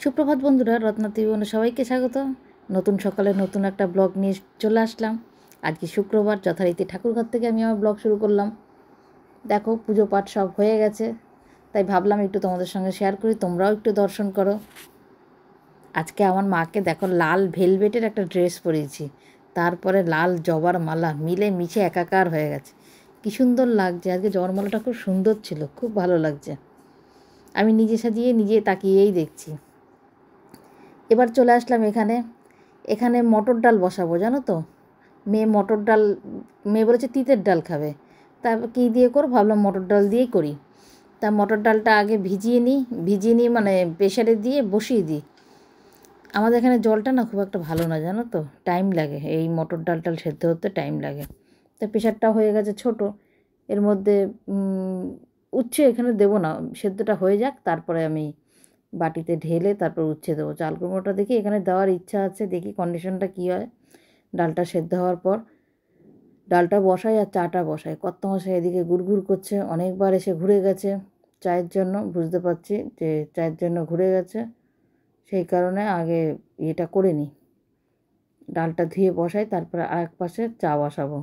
সুপ্রভাত বন্ধুরা, রত্নাতি জীবনে সবাইকে স্বাগত। নতুন সকালে নতুন একটা ব্লগ নিয়ে চলে আসলাম। আজকে শুক্রবার, যথারীতি ঠাকুরঘর থেকে আমি আমার ব্লগ শুরু করলাম। দেখো, পুজো পাঠ সব হয়ে গেছে, তাই ভাবলাম একটু তোমাদের সঙ্গে শেয়ার করি, তোমরাও একটু দর্শন করো। আজকে আমার মাকে দেখো, লাল ভেলভেটের একটা ড্রেস পরিয়েছি, তারপরে লাল জবার মালা, মিলে মিশে একাকার হয়ে গেছে। কী সুন্দর লাগছে। আজকে জবার মালাটা খুব সুন্দর ছিল, খুব ভালো লাগছে। আমি নিজে সাজিয়ে নিজে তাকিয়েই দেখছি। এবার চলে আসলাম এখানে মটর ডাল বসাবো, জানো তো। মেয়ে বলেছে তিতের ডাল খাবে, তারপর কী দিয়ে করো ভাবলাম মটর ডাল দিয়েই করি। তা মটর ডালটা আগে ভিজিয়ে নিই মানে প্রেশারে দিয়ে বসিয়ে দিই। আমাদের এখানে জলটা না খুব একটা ভালো না, জানো তো, টাইম লাগে এই মটর ডালটা সেদ্ধ হতে টাইম লাগে। তা প্রেশারটা হয়ে গেছে ছোট, এর মধ্যে উচ্ছে এখানে দেবো না, সেদ্ধটা হয়ে যাক, তারপরে আমি বাটিতে ঢেলে তারপর উচ্ছে দেবো। চাল কুমড়োটা দেখি এখানে দেওয়ার ইচ্ছা আছে, দেখি কন্ডিশনটা কী হয়। ডালটা সেদ্ধ হওয়ার পর ডালটা বসাই আর চাটা বসাই। কর্তামশাই এদিকে গুড় করছে, অনেকবার এসে ঘুরে গেছে চায়ের জন্য, বুঝতে পারছি যে চায়ের জন্য ঘুরে গেছে, সেই কারণে আগে এটা করে নিই, ডালটা ধুয়ে বসাই, তারপরে আরেক পাশে চা বসাবো।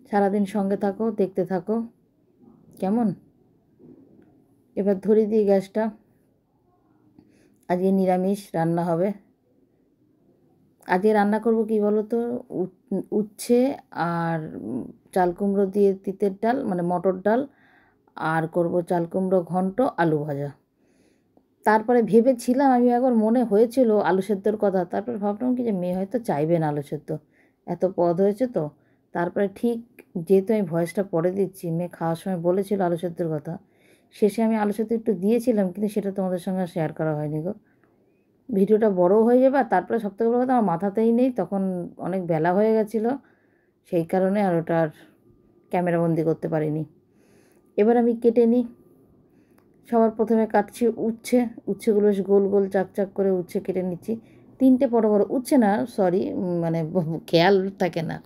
সারাদিন সঙ্গে থাকো, দেখতে থাকো কেমন। এবার ধরিয়ে দিই গ্যাসটা। আজকে নিরামিষ রান্না হবে। আজকে রান্না করব কি বলো তো, উচ্ছে আর চাল কুমড়ো দিয়ে তিতের ডাল মানে মটর ডাল, আর করব চাল কুমড়ো ঘন্ট, আলু ভাজা। তারপরে ভেবেছিলাম, আমি একবার মনে হয়েছিল আলু সেদ্ধর কথা, তারপরে ভাবলাম কি যে মেয়ে হয়তো চাইবে না আলু সেদ্ধ, এত পদ হয়েছে তো। তারপরে ঠিক যেহেতু আমি ভয়েসটা পরে দিচ্ছি, মেয়ে খাওয়ার সময় বলেছিল আলু সেদ্ধর কথা, শেষে আমি আলু সেদ্ধ একটু দিয়েছিলাম, কিন্তু সেটা তোমাদের সঙ্গে শেয়ার করা হয়নি গো। ভিডিওটা বড় হয়ে যাবে, আর তারপরে সবথেকে বড় কথা আমার মাথাতেই নেই, তখন অনেক বেলা হয়ে গেছিলো, সেই কারণে আর ওটার ক্যামেরাবন্দি করতে পারিনি। এবার আমি কেটে নিই। সবার প্রথমে কাটছি উচ্ছেগুলো বেশ গোল গোল চাক করে উচ্ছে কেটে নিচ্ছি। 3টে বড় বড় উচ্ছে না, সরি, মানে খেয়াল থাকে না,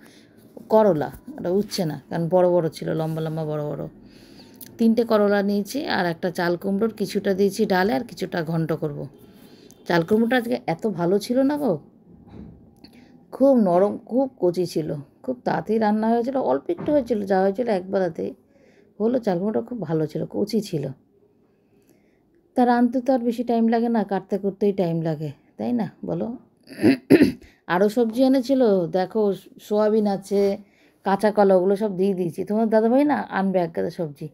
করলা, ওটা উচ্ছে না, কারণ বড় বড় ছিল, লম্বা লম্বা বড় বড়। 3টে করলা নিয়েছি, আর একটা চাল কুমড়োর কিছুটা দিয়েছি ডালে, আর কিছুটা ঘন্ট করব। চাল কুমড়োটা আজকে এত ভালো ছিল না গো, খুব নরম, খুব কচি ছিল, খুব তাড়াতাড়ি রান্না হয়েছিল, অল্প একটু হয়েছিল, যা হয়েছিল একবেলাতেই হলো। চাল কুমড়োটা খুব ভালো ছিল, কচি ছিল। তা রাঁধতে তো আর বেশি টাইম লাগে না, কাটতে করতেই টাইম লাগে, তাই না বলো। আরও সবজি এনেছিল, দেখো, সোয়াবিন আছে, কাঁচা কলা, ওগুলো সব দিয়ে দিয়েছি। তোমার দাদাভাই না আনবে এক গাদা সবজি,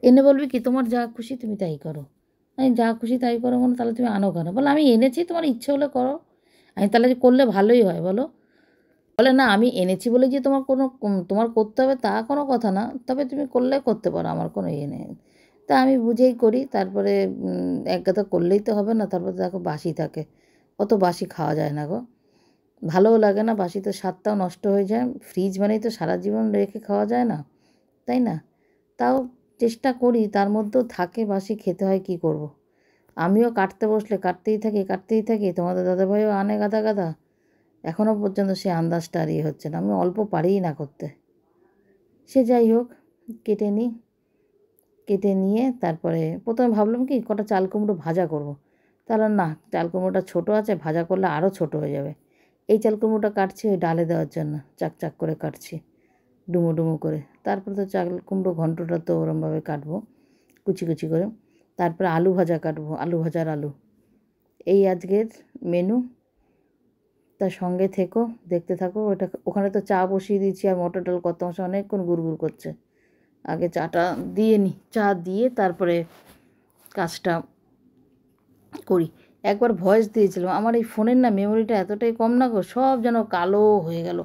এনে বলবি কি তোমার যা খুশি তুমি তাই করো। আমি যা খুশি তাই করো মানে, তাহলে তুমি আনো কেন? বলো আমি এনেছি, তোমার ইচ্ছে হলে করো। আমি তাহলে যে করলে ভালোই হয় বলো। বলে না, আমি এনেছি বলে যে তোমার করতে হবে তা কোনো কথা না, তবে তুমি করলে করতে পারো, আমার কোনো ইয়ে নেই। তা আমি বুঝেই করি। তারপরে এক গাদা করলেই তো হবে না, তারপরে দেখো বাসি থাকে, অত বাসি খাওয়া যায় না গো, ভালোও লাগে না, বাসিতে স্বাদটাও নষ্ট হয়ে যায়। ফ্রিজ মানেই তো সারা জীবন রেখে খাওয়া যায় না, তাই না। তাও চেষ্টা করি, তার মধ্যেও থাকে বাসি, খেতে হয়, কী করব। আমিও কাটতে বসলে কাটতেই থাকি, তোমাদের দাদাভাইও আনে গাদা, এখনও পর্যন্ত সে আন্দাজটা আর ইয়ে হচ্ছে না, আমি অল্প পারিই না করতে। সে যাই হোক, কেটে নিয়ে তারপরে প্রথমে ভাবলাম কি কটা চাল কুমড়ো ভাজা করব। তাহলে না, চাল কুমড়োটা ছোটো আছে, ভাজা করলে আরও ছোটো হয়ে যাবে। এই চাল কুমড়োটা কাটছি ওই ডালে দেওয়ার জন্য, চাক করে কাটছি, ডুমো করে। তারপরে তো চাল কুমড়ো ঘন্টটা তো ওরমভাবে কাটবো, কুচি করে। তারপরে আলু ভাজা কাটবো, আলু ভাজার আলু। এই আজকের মেনু। তার সঙ্গে থেকো, দেখতে থাকো। ওখানে তো চা বসিয়ে দিয়েছি, আর মটর ডাল কত মাসে অনেকক্ষণ গুড় করছে। আগে চাটা দিয়ে নিই, চা দিয়ে তারপরে কাজটা করি। একবার ভয়েস দিয়েছিলাম, আমার এই ফোনের না মেমোরিটা এতটাই কম না গো, সব যেন কালো হয়ে গেল,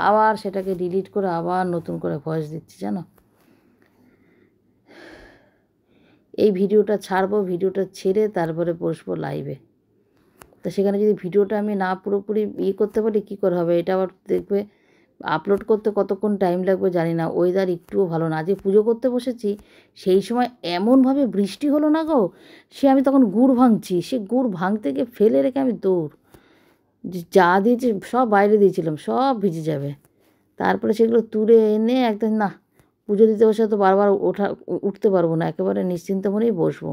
আবার সেটাকে ডিলিট করে আবার নতুন করে ভয়েস দিচ্ছি, জানো। এই ভিডিওটা ছাড়বো, ভিডিওটা ছেড়ে তারপরে বসবো লাইভে। তো সেখানে যদি ভিডিওটা আমি না পুরোপুরি করতে পারি, কী করে হবে। এটা আবার দেখবে আপলোড করতে কতক্ষণ টাইম লাগবে জানি না। ওয়েদার একটুও ভালো না, আজকে পুজো করতে বসেছি, সেই সময় এমনভাবে বৃষ্টি হলো না গো, আমি তখন গুড় ভাঙছি, সে গুড় ভাঙতে গিয়ে ফেলে রেখে আমি দৌড়, যা দিয়েছি সব বাইরে দিয়েছিলাম, সব ভিজে যাবে। তারপরে সেগুলো তুলে এনে একদম, না, পুজো দিতে বসে তো বারবার উঠতে পারবো না, একেবারে নিশ্চিন্ত মনেই বসবো।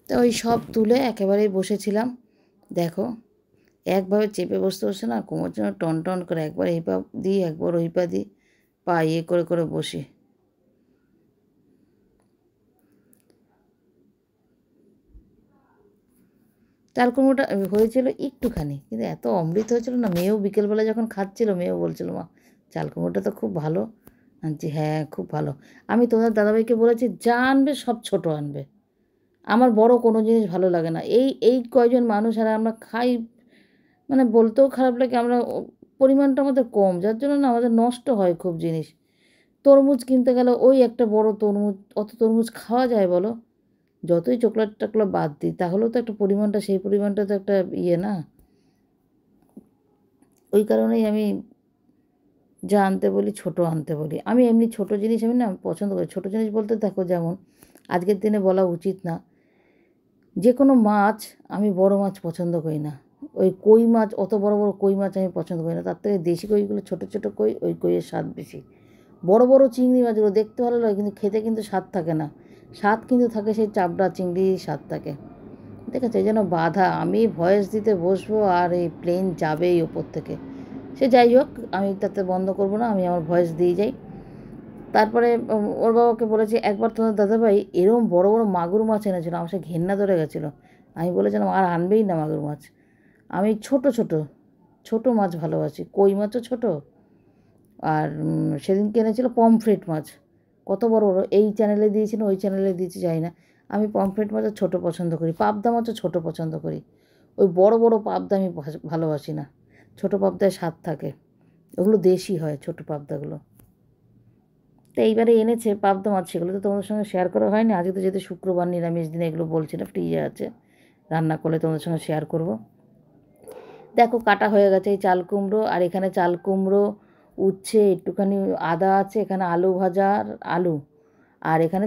তো ওই সব তুলে একেবারেই বসেছিলাম। দেখো একভাবে চেপে বসতে বসে না কোমর যেন টন টন করে, একবার এই পা দিই একবার ওই পা দিই, পা ইয়ে করে করে বসি। চাল কুমড়োটা হয়েছিল একটুখানি, কিন্তু এত অমৃত হয়েছিল না। মেয়েও বিকেলবেলা যখন খাচ্ছিল মেয়েও বলছিল, মা চাল কুমড়োটা তো খুব ভালো। আনছি, হ্যাঁ খুব ভালো। আমি তোমাদের দাদাভাইকে বলেছি যা আনবে সব ছোট আনবে, আমার বড় কোনো জিনিস ভালো লাগে না। এই এই কয়জন মানুষ আর আমরা খাই, মানে বলতেও খারাপ লাগে, আমরা পরিমাণটা আমাদের কম, যার জন্য না আমাদের নষ্ট হয় খুব জিনিস। তরমুজ কিনতে গেলে ওই একটা বড় তরমুজ, অত তরমুজ খাওয়া যায় বলো? যতই চকলেট টকলেট বাদ দিই তাহলেও তো একটা পরিমাণটা, সেই পরিমাণটা তো একটা ইয়ে না। ওই কারণেই আমি যা আনতে বলি ছোটো আনতে বলি। আমি এমনি ছোটো জিনিস আমি না পছন্দ করি। ছোটো জিনিস বলতে দেখো, যেমন আজকের দিনে বলা উচিত না, যে কোনো মাছ আমি বড় মাছ পছন্দ করি না। ওই কই মাছ, অত বড় বড় কই মাছ আমি পছন্দ করি না। তার থেকে দেশি কইগুলো, ছোটো ছোটো কই, ওই কইয়ের স্বাদ বেশি। বড় বড় চিংড়ি মাছগুলো দেখতে ভালো লাগে কিন্তু খেতে কিন্তু স্বাদ থাকে না। স্বাদ কিন্তু থাকে সেই চাবড়া চিংড়ির স্বাদ থাকে। ঠিক আছে, এই জন্য বাধা। আমি ভয়েস দিতে বসবো আর এই প্লেন যাবেই ওপর থেকে। সে যাই হোক, আমি তাতে বন্ধ করব না, আমি আমার ভয়েস দিয়ে যাই। তারপরে ওর বাবাকে বলেছি, একবার তোমার দাদাভাই এরকম বড় বড় মাগুর মাছ এনেছিল, আমার সে ঘেন্না ধরে গেছিলো। আমি বলেছিলাম আর আনবেই না মাগুর মাছ। আমি ছোট ছোট ছোট মাছ ভালোবাসি, কই মাছও ছোট। আর সেদিনকে এনেছিল পমফ্রেট মাছ, কত বড় বড়। এই চ্যানেলে দিয়েছিল, ওই চ্যানেলে দিয়েছি যাই না। আমি পমফ্রেট মাছও ছোটো পছন্দ করি, পাবদা মাছও ছোটো পছন্দ করি। ওই বড় বড় পাবদা আমি ভালোবাসি না। ছোটো পাবদায় স্বাদ থাকে, ওগুলো দেশি হয় ছোটো পাবদাগুলো। তো এইবারে এনেছে পাবদা মাছ, সেগুলো তো তোমাদের সঙ্গে শেয়ার করা হয়নি। আজকে তো যেহেতু শুক্রবার নিরামিষ দিনে এগুলো বলছি না, ফ্রিজে আছে, রান্না করলে তোমাদের সঙ্গে শেয়ার করব। দেখো কাটা হয়ে গেছে এই চাল কুমড়ো, আর এখানে চাল কুমড়ো, উচ্ছে, একটুখানি আদা আছে, এখানে আলু ভাজার আলু, আর এখানে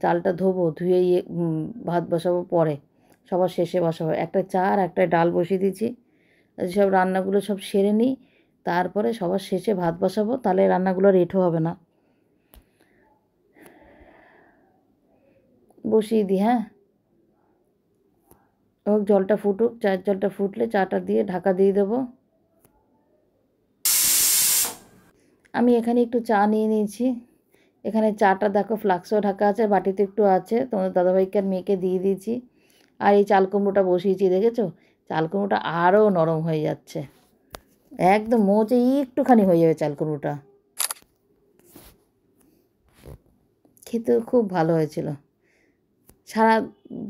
চালটা ধোবো, ধুয়ে ভাত বসাবো পরে, সবার শেষে বসাবো। একটা চা আর একটা ডাল বসিয়ে দিয়েছি, সব রান্নাগুলো সব সেরে নিই, তারপরে সবার শেষে ভাত বসাবো, তাহলে রান্নাগুলো রেটও হবে না। বসিয়ে দিই, হ্যাঁ হোক, জলটা ফুটুক, চায়ের জলটা ফুটলে চাটা দিয়ে ঢাকা দিয়ে দেবো। আমি এখানে একটু চা নিয়ে নিয়েছি। এখানে চাটা দেখো ফ্লাক্সও ঢাকা আছে, বাটিতে একটু আছে, তোমাদের দাদাভাইকে আর মেয়েকে দিয়ে দিয়েছি। আর এই চাল কুমড়োটা বসিয়েছি, দেখেছো চাল কুমড়োটা আরও নরম হয়ে যাচ্ছে, একদম মোচে একটুখানি হয়ে যাবে চাল কুমড়োটা। খেতেও খুব ভালো হয়েছিল। সারা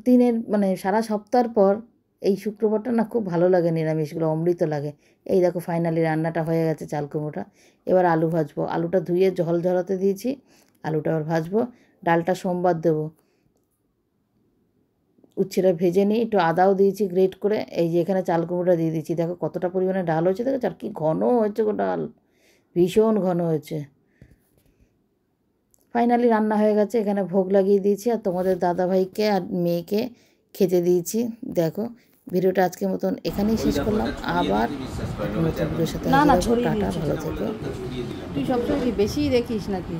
দিনের মানে সারা সপ্তাহের পর এই শুক্রবারটা না খুব ভালো লাগে, নিরামিষগুলো অমৃত লাগে। এই দেখো ফাইনালি রান্নাটা হয়ে গেছে চাল কুমড়োটা। এবার আলু ভাজবো, আলুটা ধুয়ে জল ঝরাতে দিয়েছি, আলুটা আবার ভাজবো। ডালটা সোমবার দেবো, উচ্ছেটা ভেজে নিই, একটু আদাও দিয়েছি গ্রেট করে। এই যে এখানে চাল কুমড়োটা দিয়ে দিচ্ছি, দেখো কতটা পরিমাণে ডাল হয়েছে, দেখো আর কি ঘন হয়েছে গো ডাল, ভীষণ ঘন হয়েছে। ফাইনালি রান্না হয়ে গেছে, এখানে ভোগ লাগিয়ে দিয়েছি আর তোমাদের দাদাভাইকে আর মেয়েকে খেতে দিয়েছি। দেখো ভিডিওটা আজকের মতন এখানেই শেষ করলাম, আবার নতুন ভিডিওর সাথে টাটা, ভালো থেকো। তুই সবসময় কি বেশিই দেখিস নাকি?